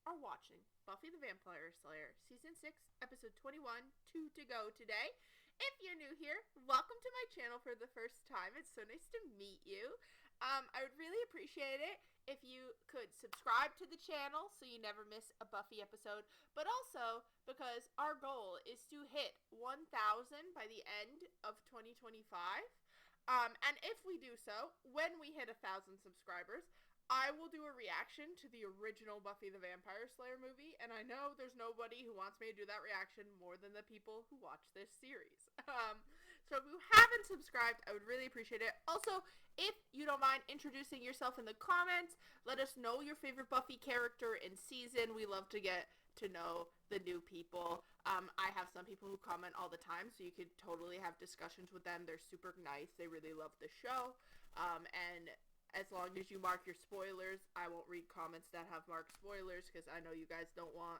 are watching Buffy the Vampire Slayer, Season 6, Episode 21, 2 to go today. If you're new here, welcome to my channel for the first time. It's so nice to meet you. I would really appreciate it if you could subscribe to the channel so you never miss a Buffy episode, but also because our goal is to hit 1,000 by the end of 2025. And if we do so, when we hit 1,000 subscribers, I will do a reaction to the original Buffy the Vampire Slayer movie, and I know there's nobody who wants me to do that reaction more than the people who watch this series. So if you haven't subscribed, I would really appreciate it. Also, if you don't mind introducing yourself in the comments, let us know your favorite Buffy character in season. We love to get to know the new people. I have some people who comment all the time, so you could totally have discussions with them. They're super nice. They really love the show. And as long as you mark your spoilers, I won't read comments that have marked spoilers because I know you guys don't want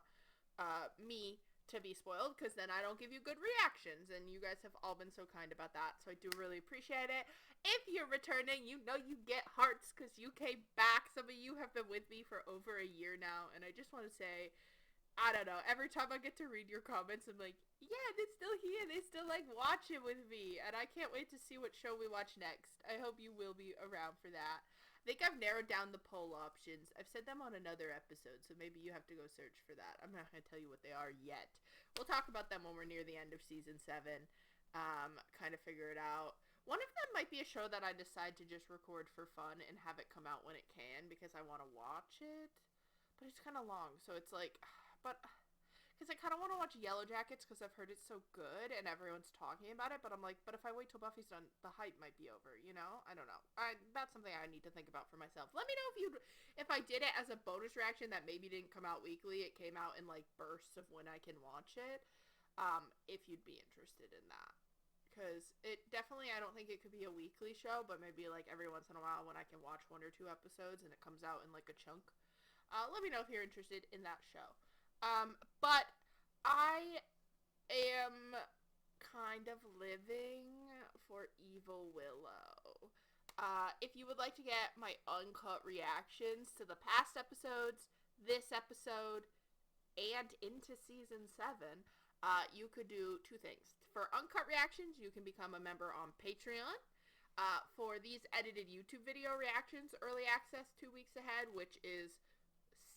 me to be spoiled because then I don't give you good reactions, and you guys have all been so kind about that, so I do really appreciate it. If you're returning, you know you get hearts because you came back. Some of you have been with me for over a year now, and I just want to say, I don't know, every time I get to read your comments, I'm like, yeah, they're still here, they still like watch it with me, and I can't wait to see what show we watch next. I hope you will be around for that. I think I've narrowed down the poll options. I've said them on another episode, so maybe you have to go search for that. I'm not going to tell you what they are yet. We'll talk about them when we're near the end of season 7. Kind of figure it out. One of them might be a show that I decide to just record for fun and have it come out when it can because I want to watch it. But it's kind of long, so it's like, but because I kind of want to watch Yellow Jackets because I've heard it's so good and everyone's talking about it, but I'm like, but if I wait till Buffy's done, the hype might be over, you know? I don't know. That's something I need to think about for myself. Let me know if I did it as a bonus reaction that maybe didn't come out weekly, it came out in like bursts of when I can watch it, if you'd be interested in that. Because it definitely, I don't think it could be a weekly show, but maybe like every once in a while when I can watch 1 or 2 episodes and it comes out in like a chunk. Let me know if you're interested in that show. But I am kind of living for Evil Willow. If you would like to get my uncut reactions to the past episodes, this episode, and into season 7, you could do 2 things. For uncut reactions, you can become a member on Patreon. For these edited YouTube video reactions, early access 2 weeks ahead, which is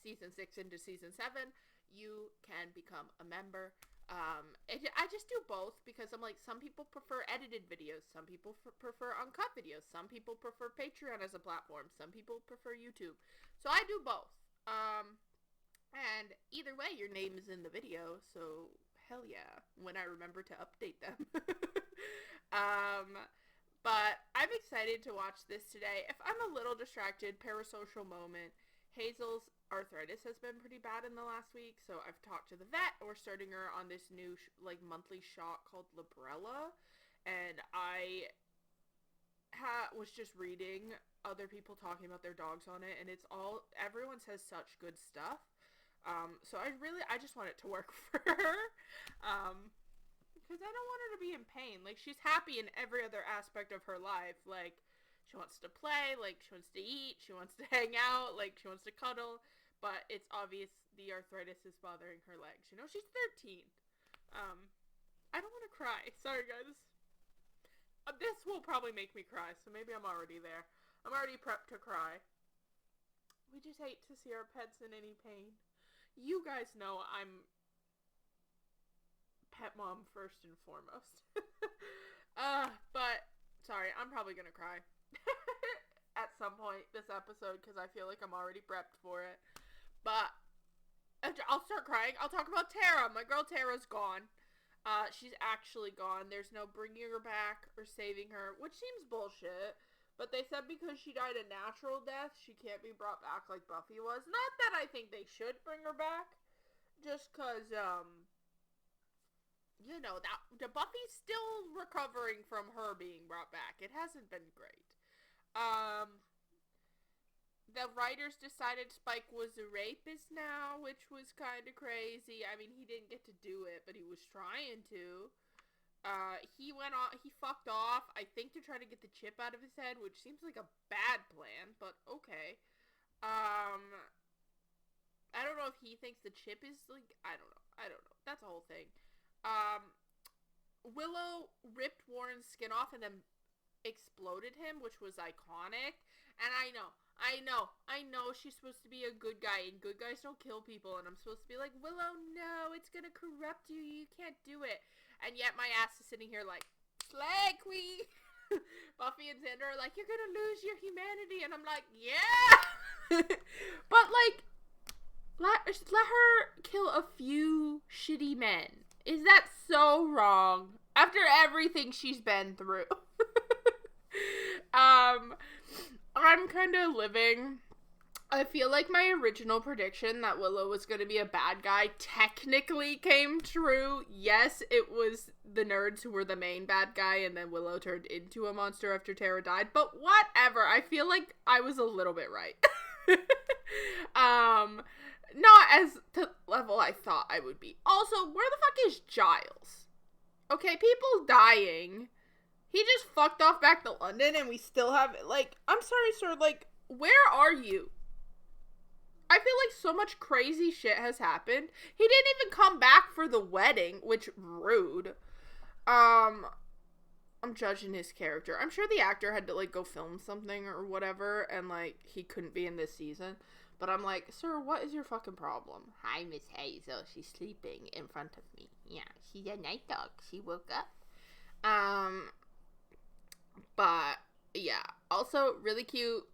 season 6 into season 7, you can become a member. I just do both because I'm like, some people prefer edited videos, some people prefer uncut videos, some people prefer Patreon as a platform, some people prefer YouTube. So I do both. And either way, your name is in the video, so hell yeah, when I remember to update them. But I'm excited to watch this today. If I'm a little distracted, parasocial moment, Hazel's arthritis has been pretty bad in the last week, so I've talked to the vet. We're starting her on this new monthly shot called Librela, and I was just reading other people talking about their dogs on it, and everyone says such good stuff. So I just want it to work for her. Because I don't want her to be in pain. Like, she's happy in every other aspect of her life. Like, she wants to play, like, she wants to eat, she wants to hang out, like, she wants to cuddle, but it's obvious the arthritis is bothering her legs. You know, she's 13. I don't want to cry. Sorry, guys. This will probably make me cry, so maybe I'm already there. I'm already prepped to cry. We just hate to see our pets in any pain. You guys know I'm pet mom first and foremost. But, sorry, I'm probably gonna cry. At some point this episode because I feel like I'm already prepped for it. But I'll start crying. I'll talk about Tara. My girl Tara's gone. She's actually gone. There's no bringing her back or saving her, which seems bullshit. But they said because she died a natural death, she can't be brought back like Buffy was. Not that I think they should bring her back. Just because, you know, that Buffy's still recovering from her being brought back. It hasn't been great. The writers decided Spike was a rapist now, which was kind of crazy. I mean, he didn't get to do it, but he was trying to. He fucked off, I think, to try to get the chip out of his head, which seems like a bad plan, but okay. I don't know if he thinks the chip is, like, I don't know. That's a whole thing. Willow ripped Warren's skin off and then exploded him, which was iconic. And I know she's supposed to be a good guy, and good guys don't kill people, and I'm supposed to be like, Willow, no, it's gonna corrupt you, you can't do it. And yet my ass is sitting here like, slay queen. Buffy and Xander are like, you're gonna lose your humanity, and I'm like, yeah. But like, let her kill a few shitty men. Is that so wrong? After everything she's been through. I'm kind of living. I feel like my original prediction that Willow was going to be a bad guy technically came true. Yes, it was the nerds who were the main bad guy, and then Willow turned into a monster after Tara died. But whatever. I feel like I was a little bit right. Not as the level I thought I would be. Also, where the fuck is Giles? Okay, people dying. He just fucked off back to London and we still have, like, I'm sorry, sir, like, where are you? I feel like so much crazy shit has happened. He didn't even come back for the wedding, which, rude. I'm judging his character. I'm sure the actor had to, like, go film something or whatever, and, like, he couldn't be in this season. But I'm like, sir, what is your fucking problem? Hi, Miss Hazel. She's sleeping in front of me. Yeah, she's a night dog. She woke up. But, yeah. Also, really cute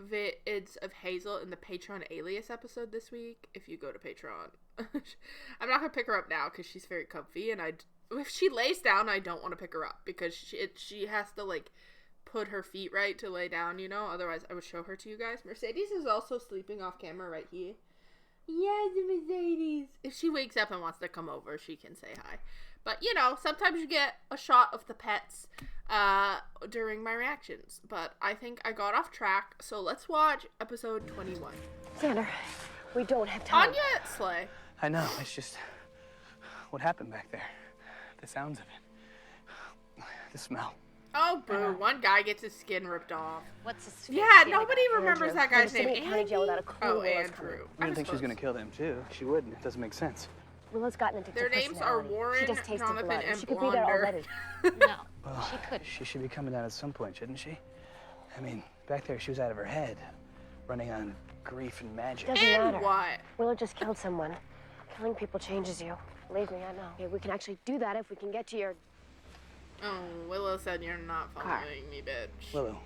vids of Hazel in the Patreon Alias episode this week. If you go to Patreon. I'm not going to pick her up now because she's very comfy. And if she lays down, I don't want to pick her up. Because she has to, like, put her feet right to lay down, you know? Otherwise, I would show her to you guys. Mercedes is also sleeping off camera right here. Yes, Mercedes. If she wakes up and wants to come over, she can say hi. But, you know, sometimes you get a shot of the pets during my reactions. But I think I got off track, so let's watch episode 21. Xander, we don't have time. Anya Slay. I know, it's just what happened back there. The sounds of it. The smell. Oh, boo. One guy gets his skin ripped off. What's his Yeah, nobody remembers that guy's name. Andrew. Oh, Andrew. I didn't think she was going to kill them, too. She wouldn't. It doesn't make sense. Willow's gotten into Their names are Warren, she just tasted Jonathan, blood. and She could be there already. No, Well, she couldn't. She should be coming down at some point, shouldn't she? I mean, back there, she was out of her head, running on grief and magic. Doesn't And matter. what? Willow just killed someone. Killing people changes you. Believe me, I know. Okay, we can actually do that if we can get to your... Oh, Willow said you're not following me, bitch. Willow.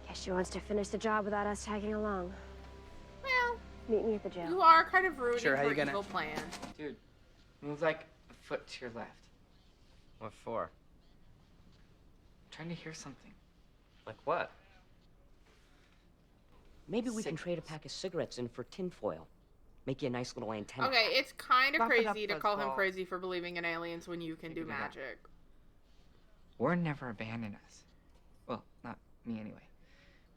Guess she wants to finish the job without us tagging along. Well, Meet me at the jail. you are kind of ruining Sure, how her you gonna- evil plan. Dude, move like a foot to your left. What for? I'm trying to hear something. Like what? Maybe we can Signals. trade a pack of cigarettes in for tinfoil. Make you a nice little antenna. Okay, it's kind of Wrap it up, crazy to call him Buzzball. crazy for believing in aliens when you can do Figure it out. magic. Warren never abandoned us. Well, not me anyway.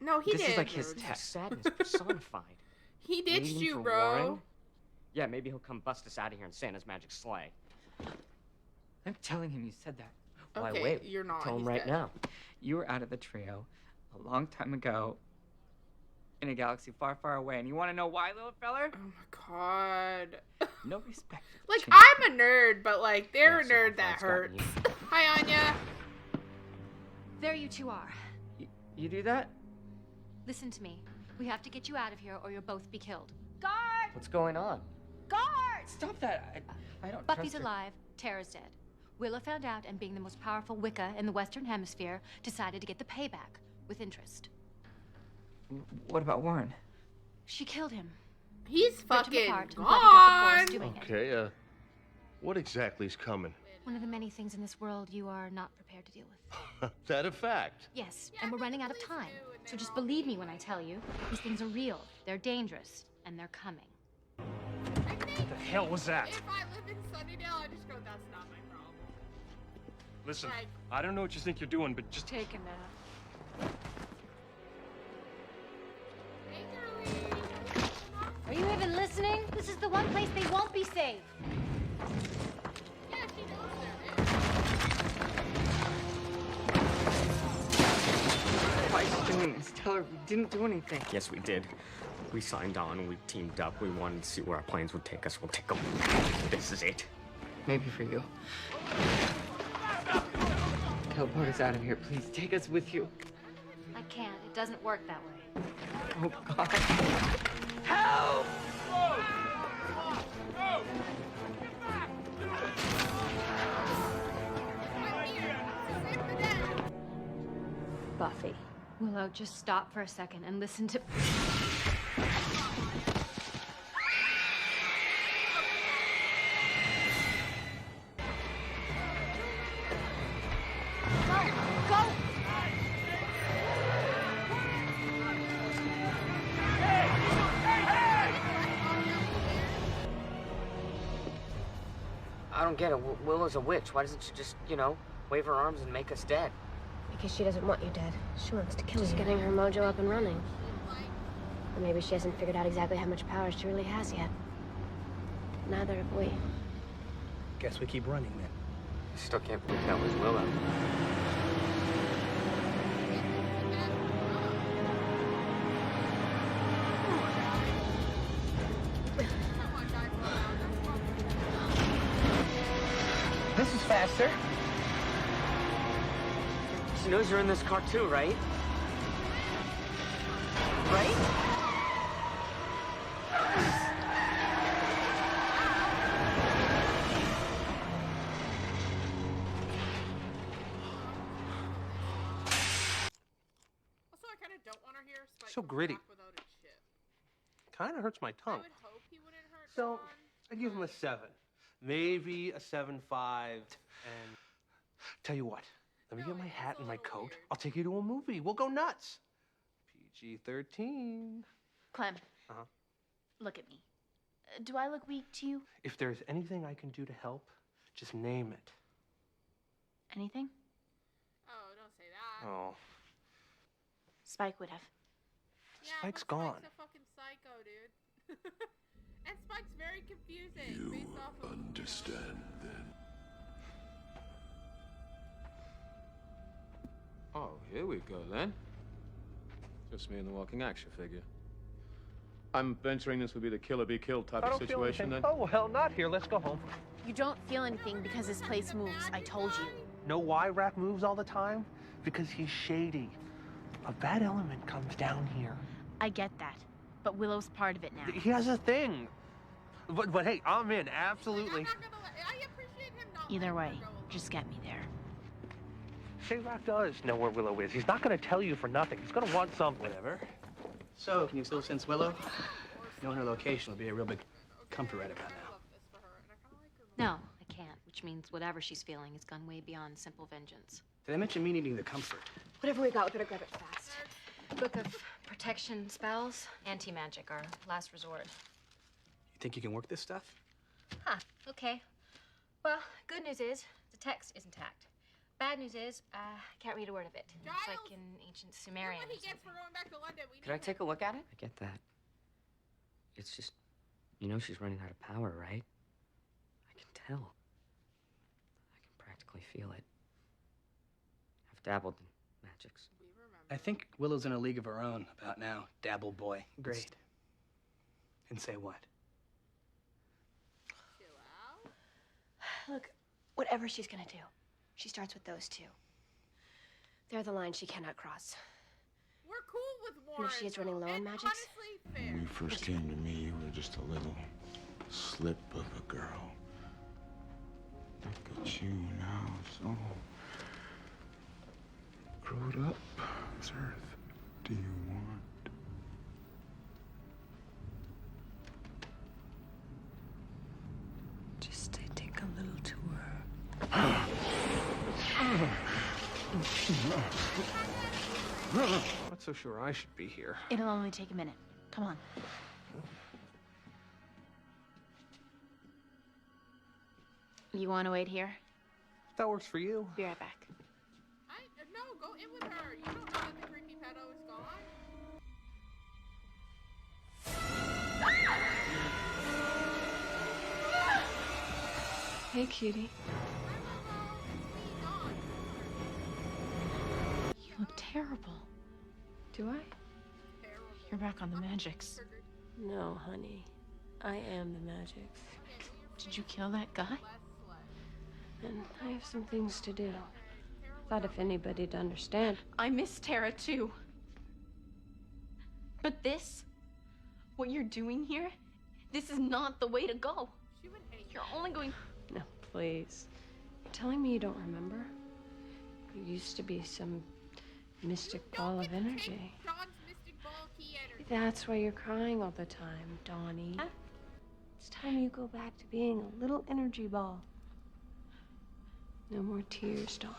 No, he This did. is like his dude. test. Sadness personified. He ditched Waiting you, for bro. Warren? Yeah, maybe he'll come bust us out of here and Santa's magic sleigh. I'm telling him you said that. Why Okay, wait? you're not. Tell him He's right dead. now. You were out of the trio a long time ago in a galaxy far, far away. And you want to know why, little feller? Oh my god. No respect. for the Like, change. I'm a nerd, but like, they're a Yeah, so nerd how that far it's hurts. gotten you. Hi, Anya. There you two are. You do that? Listen to me. We have to get you out of here or you'll both be killed. What's going on? Stop that. I don't Buffy's trust her. alive, Tara's dead. Willow found out and being the most powerful Wicca in the Western Hemisphere, decided to get the payback with interest. What about Warren? She killed him. He's ripped him fucking apart, and Buffy got the gone. force doing it. Okay, what exactly is coming? One of the many things in this world you are not prepared to deal with. That a fact? Yes, Yeah, and we're but running the out of police time. knew, and So they just all believe me knew. when I tell you, these things are real, they're dangerous, and they're coming. I think The hell was that? if I lived in Sunnydale, I'd just go, that's not my problem. Listen, Like- I don't know what you think you're doing, but just Take a nap. Hey, girlie. Are you even listening? This is the one place they won't be safe. Yeah, she knows they're there. Why are you doing this? Tell her we didn't do anything. Yes, we did. We signed on, we teamed up, we wanted to see where our plans would take us. We'll take them. This is it. Maybe for you. Teleport us out of here, please. Take us with you. I can't. It doesn't work that way. Oh, God. Help! Buffy. Willow, just stop for a second and listen to... I don't get it. Willow's a witch. Why doesn't she just, wave her arms and make us dead? Because she doesn't want you dead. She wants to kill you. Just getting her mojo up and running. Or maybe she hasn't figured out exactly how much power she really has yet. Neither have we. Guess we keep running then. I still can't believe that was Willow. This is faster. She knows you're in this car too, right? Right? Also, I kind of don't want to hear Spike So come gritty. back without his ship. Kind of hurts my I tongue. would hope he wouldn't hurt So, Dawn, I give him a 7. Maybe a 7.5. And tell you what, let me No, get my it's hat a and my little coat. weird. I'll take you to a movie. We'll go nuts. PG-13. Clem. Uh-huh. Look at me. Do I look weak to you? If there's anything I can do to help, just name it. Anything? Oh, don't say that. Oh, Spike would have. Yeah, Spike's but gone. Spike's a fucking psycho, dude. And Spike's very confusing based off of... Understand then. Oh, here we go then. Just me and the walking action figure. I'm venturing this would be the killer be killed type of situation then. Oh, well, not here. Let's go home. You don't feel anything because this place moves. I told you. Know why Rack moves all the time? Because he's shady. A bad element comes down here. I get that. But Willow's part of it now. He has a thing. But hey, I'm in, absolutely. I'm not gonna I appreciate him not Either letting way, her go alone. just get me there. Say Rack does know where Willow is. He's not going to tell you for nothing. He's going to want something. Whatever. So, can you still sense Willow? Knowing her location will be a real big comfort right about now. No, I can't, which means whatever she's feeling has gone way beyond simple vengeance. Did I mention me needing the comfort? Whatever we got, we better grab it fast. Book of protection spells, anti-magic, our last resort. You think you can work this stuff? Huh, okay. Well, good news is the text is intact. Bad news is, I can't read a word of it. It's like in ancient Sumerian What or he gets for something. going back to London. We Could I need take a look at it? I get that. It's just, she's running out of power, right? I can tell. I can practically feel it. I've dabbled in magics. I think Willow's in a league of her own about now. Dabble boy. Great. And say what? chill out. Look, whatever she's gonna do, she starts with those two. They're the line she cannot cross. We're cool with And Warren. if she is running low on and magics? honestly, fair. When you first came to me, you were just a little slip of a girl. Look at you now, so grown up. What earth do you want? Just take a little tour. Not so sure I should be here. It'll only take a minute. Come on. You want to wait here? If that works for you. Be right back. No, go in with her. You don't know that the creepy pedo is gone. Hey, cutie. You look terrible. Do I? You're back on the magics. No, honey. I am the magic. Did you kill that guy? And I have some things to do. Thought if anybody'd understand. I miss Tara too. But this, what you're doing here, this is not the way to go. You're only going... No, please. You're telling me you don't remember? You used to be some mystic ball of energy. That's why you're crying all the time, Donnie. It's time you go back to being a little energy ball. No more tears, Donnie.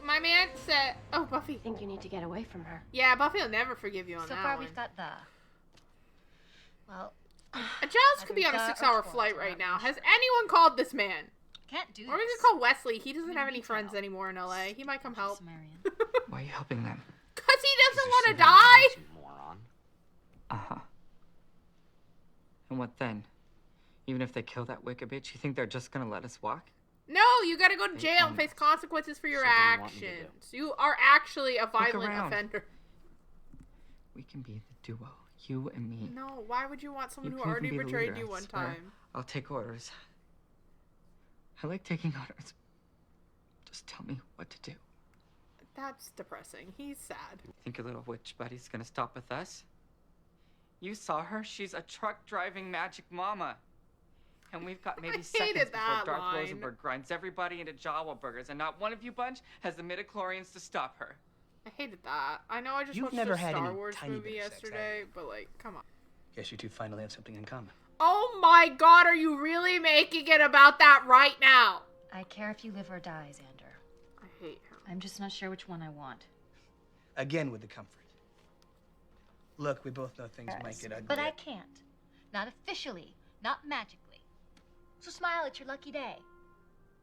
My man said, oh, Buffy. I think you need to get away from her. Yeah, Buffy will never forgive you on that So far, one. we've got the... Well... Giles could be on a 6-hour flight right now. Has anyone called this man? Can't do this. Or we could call Wesley. He doesn't have any friends anymore in LA. He might come help. Why are you helping them? Because he doesn't want to die. Uh-huh. And what then? Even if they kill that wicked bitch, you think they're just gonna let us walk? No, you gotta go to jail and face consequences for your actions. You are actually a violent offender. We can be the duo, you and me. No, why would you want someone You who can already be the betrayed leader, you I one swear. time? I'll take orders. I like taking orders. Just tell me what to do. That's depressing. He's sad. Think your little witch buddy's gonna stop with us? You saw her? She's a truck-driving magic mama. And we've got maybe seconds before that Darth line. Rosenberg grinds everybody into Jawa burgers, and not one of you bunch has the midichlorians to stop her. I hated that. I know I just You've watched never the had Star any Wars tiny movie bit of sex, have yesterday, but like, come on. Guess you two finally have something in common. Oh my god, are you really making it about that right now? I care if you live or die, Xander. I hate her. I'm just not sure which one I want. Again with the comfort. Look, we both know things might get ugly. But I can't. Not officially. Not magically. So smile, it's your lucky day.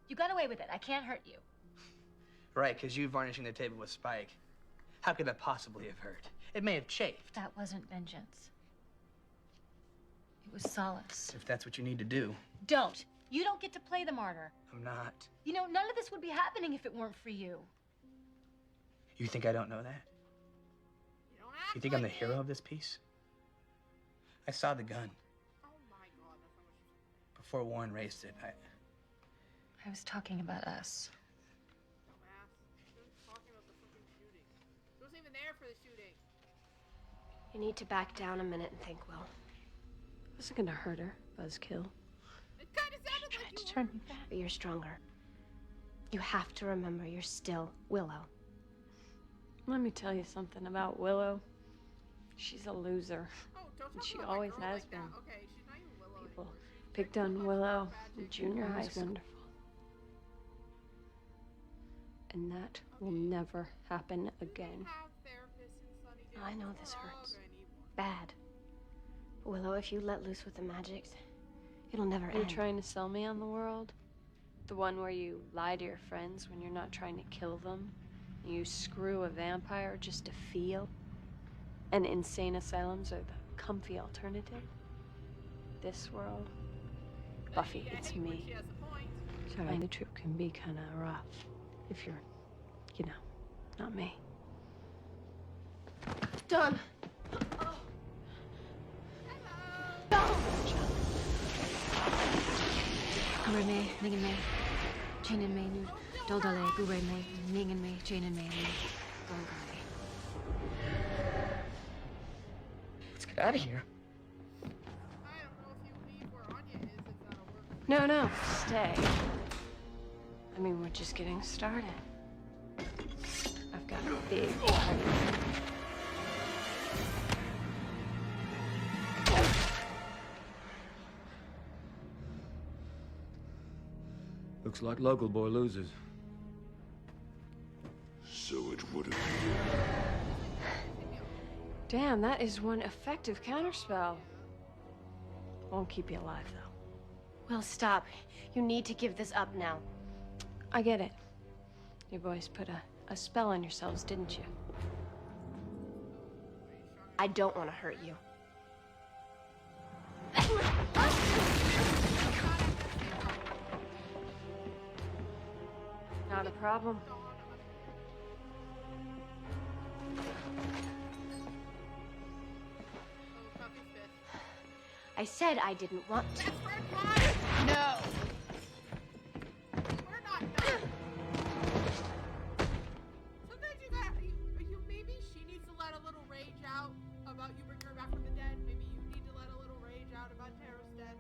You got away with it. I can't hurt you. Right, because you varnishing the table with Spike. How could that possibly have hurt? It may have chafed. That wasn't vengeance. It was solace. If that's what you need to do. Don't. You don't get to play the martyr. I'm not. You know, none of this would be happening if it weren't for you. You think I don't know that? You think I'm the hero of this piece? I saw the gun. Oh my god, that's how much. Before Warren raised it, I was talking about us. Dumbass. She was talking about the fucking shooting. She wasn't even there for the shooting. You need to back down a minute and think, Will. It wasn't gonna hurt her, buzzkill. It kind of sounded She like tried you to turn me back. But you're stronger. You have to remember you're still Willow. Let me tell you something about Willow. She's a loser. Oh, don't And talk she about my always girl has like been. that. Okay, she's not even Willow People anymore. picked on Willow in junior high school. Wonderful. And that will never happen again. I know this hurts. Bad. But Willow, if you let loose with the magics, it'll never end. You're trying to sell me on the world? The one where you lie to your friends when you're not trying to kill them? You screw a vampire just to feel? And insane asylums are the comfy alternative? This world? Buffy, it's me. Sorry, the trip can be kind of rough if you're, you know, not me. Done. Hurry me, ningen me, chainin me, nu, doldale, gure me, ningen me, chainin me, Let's get out of here. No, stay. I mean, we're just getting started. I've got a big party. Looks like local boy loses. So it would have. Damn, that is one effective counterspell. Won't keep you alive, though. Well, stop. You need to give this up now. I get it. You boys put a spell on yourselves, didn't you? I don't want to hurt you. Not a problem. I said I didn't want to. No. We're not done. Sometimes maybe she needs to let a little rage out about you bringing her back from the dead. Maybe you need to let a little rage out about Tara's death.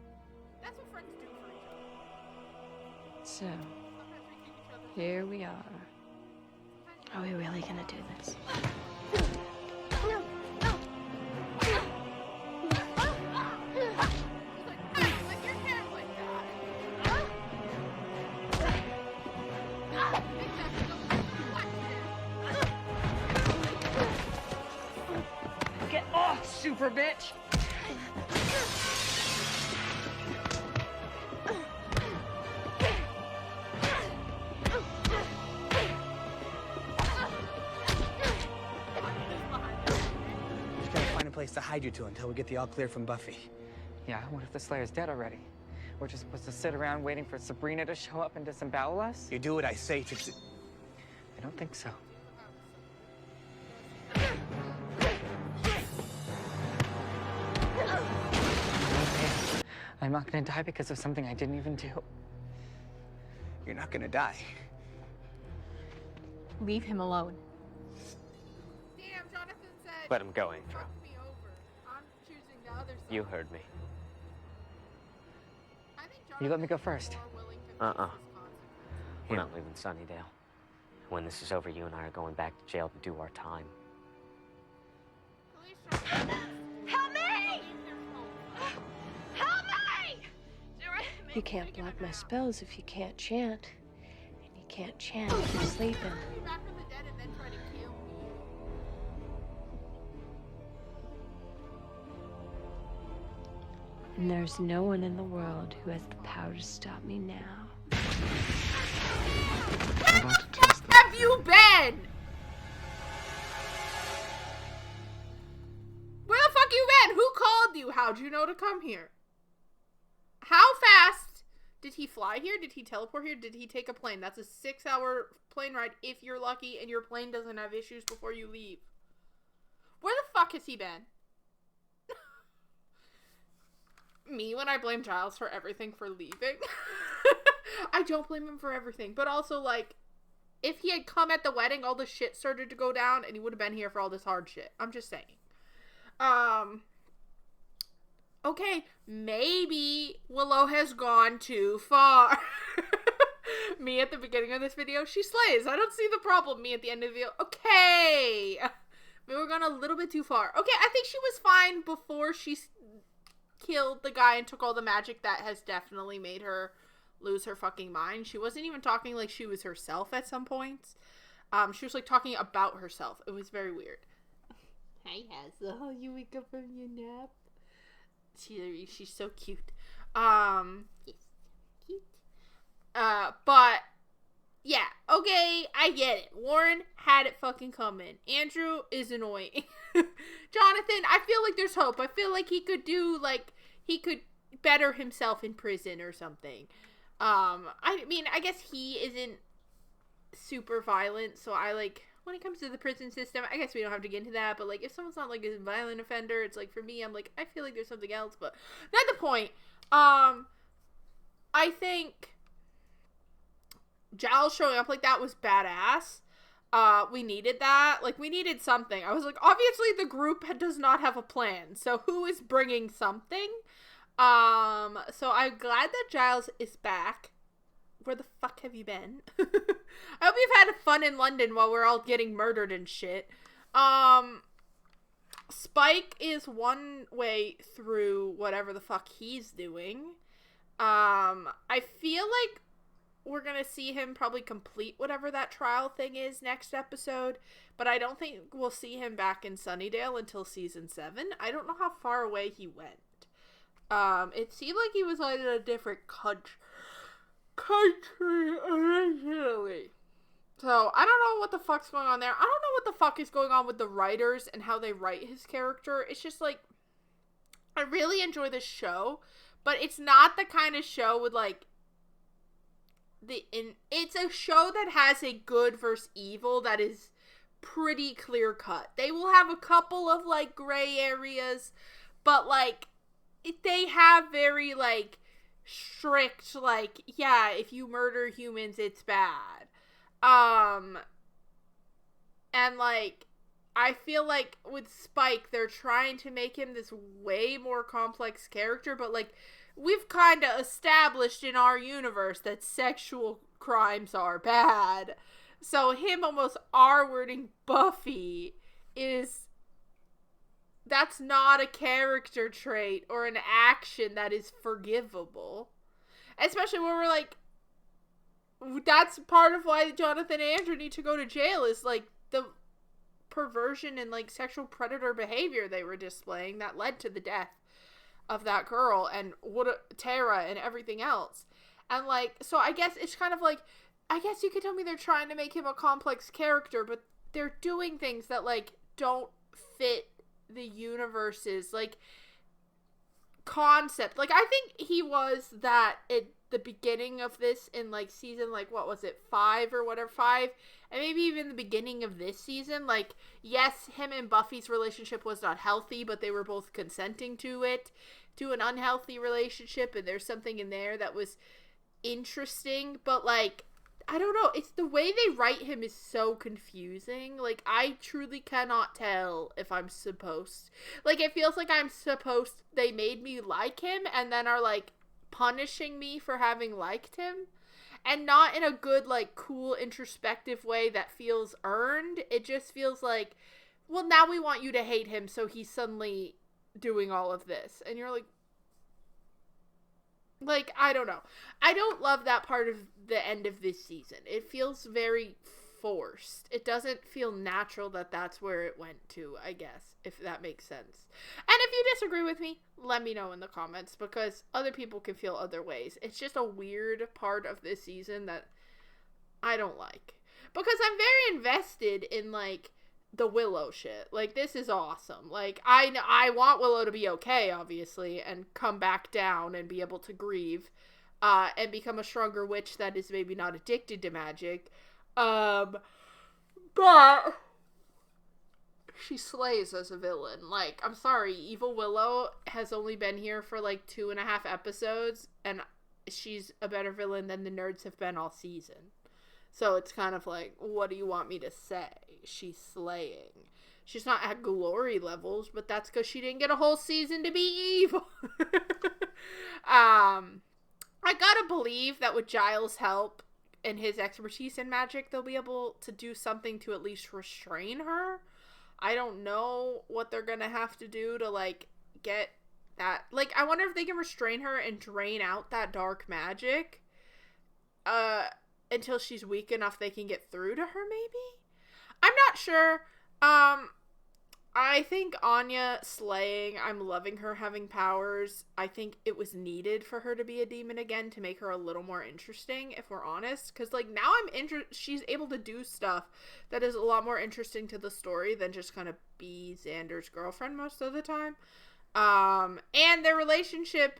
That's what friends do for each other. So, here we are. Are we really gonna do this? Get off, super bitch! Just gotta find a place to hide you two until we get the all clear from Buffy. Yeah, what if the Slayer's dead already? We're just supposed to sit around waiting for Sabrina to show up and disembowel us? You do what I say to. I don't think so. I'm not gonna die because of something I didn't even do. You're not gonna die. Leave him alone. Damn, Jonathan said. Let him go, Andrew. Fuck me over. I'm choosing the other side. You heard me. I think You let me go first. Jonathan's more willing to face his consequences. We're not leaving Sunnydale. When this is over, you and I are going back to jail to do our time. Help me! Help me! You can't block my spells if you can't chant. And you can't chant if you're sleeping. Bring me back from the dead and then try to kill me. And there's no one in the world who has the power to stop me now. Where the fuck have you been? Where the fuck you been? Who called you? How'd you know to come here? How fast did he fly here? Did he teleport here? Did he take a plane? That's a 6-hour plane ride if you're lucky and your plane doesn't have issues before you leave. Where the fuck has he been? Me when I blame Giles for everything for leaving. I don't blame him for everything, but also like if he had come at the wedding, all the shit started to go down and he would have been here for all this hard shit. I'm just saying. Okay, maybe WIllow has gone too far. Me at the beginning of this video, she slays. I don't see the problem. Me at the end of the video, okay. Maybe we're going a little bit too far. Okay, I think she was fine before she killed the guy and took all the magic. That has definitely made her lose her fucking mind. She wasn't even talking like she was herself at some points. She was like talking about herself. It was very weird. Hi, Hazel. You wake up from your nap. She's so cute. Yes, cute. But yeah, okay, I get it. Warren had it fucking coming. Andrew is annoying. Jonathan, I feel like there's hope. I feel like he could better himself in prison or something. I mean, I guess he isn't super violent, so I like, when it comes to the prison system, I guess we don't have to get into that, but like, if someone's not like a violent offender, it's like, for me, I'm like, I feel like there's something else, but not the point. I think Giles showing up like that was badass. We needed that. Like, we needed something. I was like, obviously the group does not have a plan, so who is bringing something? So I'm glad that Giles is back. Where the fuck have you been? I hope you've had fun in London while we're all getting murdered and shit. Spike is one way through whatever the fuck he's doing. I feel like we're gonna see him probably complete whatever that trial thing is next episode, but I don't think we'll see him back in Sunnydale until season 7. I don't know how far away he went. It seemed like he was like in a different country originally. So, I don't know what the fuck's going on there. I don't know what the fuck is going on with the writers and how they write his character. It's just like, I really enjoy this show, but it's not the kind of show with like, it's a show that has a good versus evil that is pretty clear cut. They will have a couple of like gray areas, but like, they have very, like, strict, like, yeah, if you murder humans, it's bad. And, like, I feel like with Spike, they're trying to make him this way more complex character, but, like, we've kind of established in our universe that sexual crimes are bad. So him almost R-wording Buffy that's not a character trait or an action that is forgivable. Especially when we're like, that's part of why Jonathan and Andrew need to go to jail, is, like, the perversion and, like, sexual predator behavior they were displaying that led to the death of that girl and Tara and everything else. And, like, so I guess it's kind of like, I guess you could tell me they're trying to make him a complex character, but they're doing things that, like, don't fit the universe's, like, concept. Like, I think he was that at the beginning of this in, like, season, like, what was it, 5 or whatever, 5, and maybe even the beginning of this season. Like, yes, him and Buffy's relationship was not healthy, but they were both consenting to an unhealthy relationship, and there's something in there that was interesting, but, like, I don't know, it's the way they write him is so confusing. Like, I truly cannot tell if I'm supposed, like, it feels like they made me like him and then are, like, punishing me for having liked him, and not in a good, like, cool, introspective way that feels earned. It just feels like, well, now we want you to hate him, so he's suddenly doing all of this, and you're like, I don't know. I don't love that part of the end of this season. It feels very forced. It doesn't feel natural that that's where it went to, I guess, if that makes sense. And if you disagree with me, let me know in the comments, because other people can feel other ways. It's just a weird part of this season that I don't like. Because I'm very invested in, like, the Willow shit. Like, this is awesome. Like, I want Willow to be okay, obviously, and come back down and be able to grieve, and become a stronger witch that is maybe not addicted to magic. But she slays as a villain. Like, I'm sorry, Evil Willow has only been here for, like, 2.5 episodes, and she's a better villain than the nerds have been all season. So it's kind of like, what do you want me to say? She's slaying. She's not at glory levels, but that's because she didn't get a whole season to be evil. I gotta believe that with Giles' help and his expertise in magic, they'll be able to do something to at least restrain her. I don't know what they're gonna have to do to, like, get that. Like, I wonder if they can restrain her and drain out that dark magic. Until she's weak enough they can get through to her, maybe? I'm not sure. I think Anya slaying, I'm loving her having powers. I think it was needed for her to be a demon again to make her a little more interesting, if we're honest. Because, like, now she's able to do stuff that is a lot more interesting to the story than just kind of be Xander's girlfriend most of the time. And their relationship,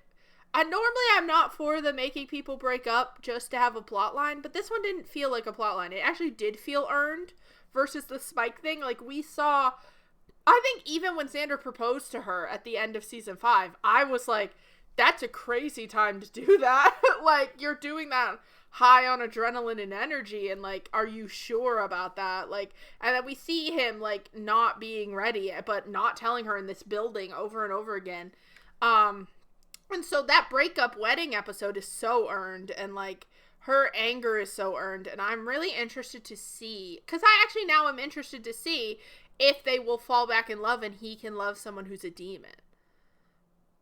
normally I'm not for the making people break up just to have a plot line, but this one didn't feel like a plot line. It actually did feel earned versus the Spike thing. Like, we saw, I think even when Xander proposed to her at the end of season 5, I was like, that's a crazy time to do that. Like, you're doing that high on adrenaline and energy, and, like, are you sure about that? Like, and then we see him, like, not being ready, but not telling her in this building over and over again. And so that breakup wedding episode is so earned, and, like, her anger is so earned, and I'm really interested to see, because I actually now am interested to see if they will fall back in love and he can love someone who's a demon.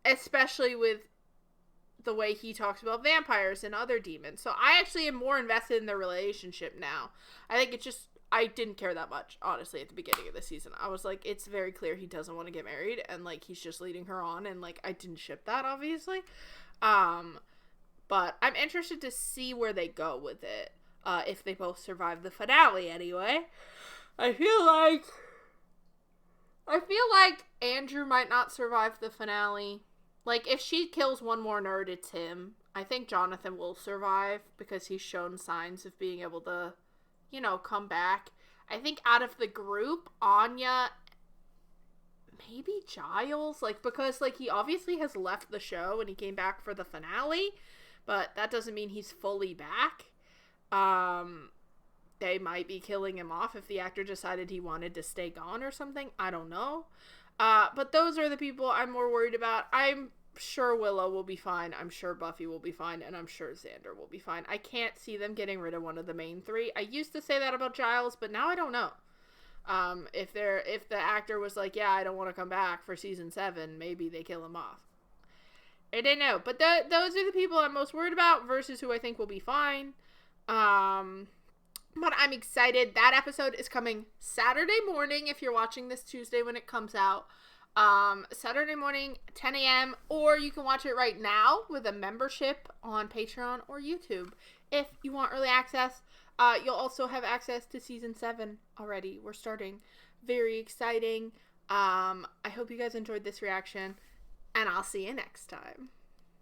Especially with the way he talks about vampires and other demons. So I actually am more invested in their relationship now. I think it's just, I didn't care that much, honestly, at the beginning of the season. I was like, it's very clear he doesn't want to get married, and, like, he's just leading her on, and, like, I didn't ship that, obviously. But I'm interested to see where they go with it, if they both survive the finale, anyway. I feel like Andrew might not survive the finale. Like, if she kills one more nerd, it's him. I think Jonathan will survive, because he's shown signs of being able to, you know, come back. I think out of the group, Anya, maybe Giles, like, because, like, he obviously has left the show and he came back for the finale, but that doesn't mean he's fully back. They might be killing him off if the actor decided he wanted to stay gone or something. I don't know. But those are the people I'm more worried about. I'm sure Willow will be fine. I'm sure Buffy will be fine. And I'm sure Xander will be fine. I can't see them getting rid of one of the main three. I used to say that about Giles, but now I don't know. If the actor was like, yeah, I don't want to come back for season 7, maybe they kill him off. I don't know. But those are the people I'm most worried about versus who I think will be fine. But I'm excited. That episode is coming Saturday morning if you're watching this Tuesday when it comes out. Saturday morning, 10 a.m. Or you can watch it right now with a membership on Patreon or YouTube. If you want early access, you'll also have access to season 7 already. We're starting. Very exciting. I hope you guys enjoyed this reaction. And I'll see you next time.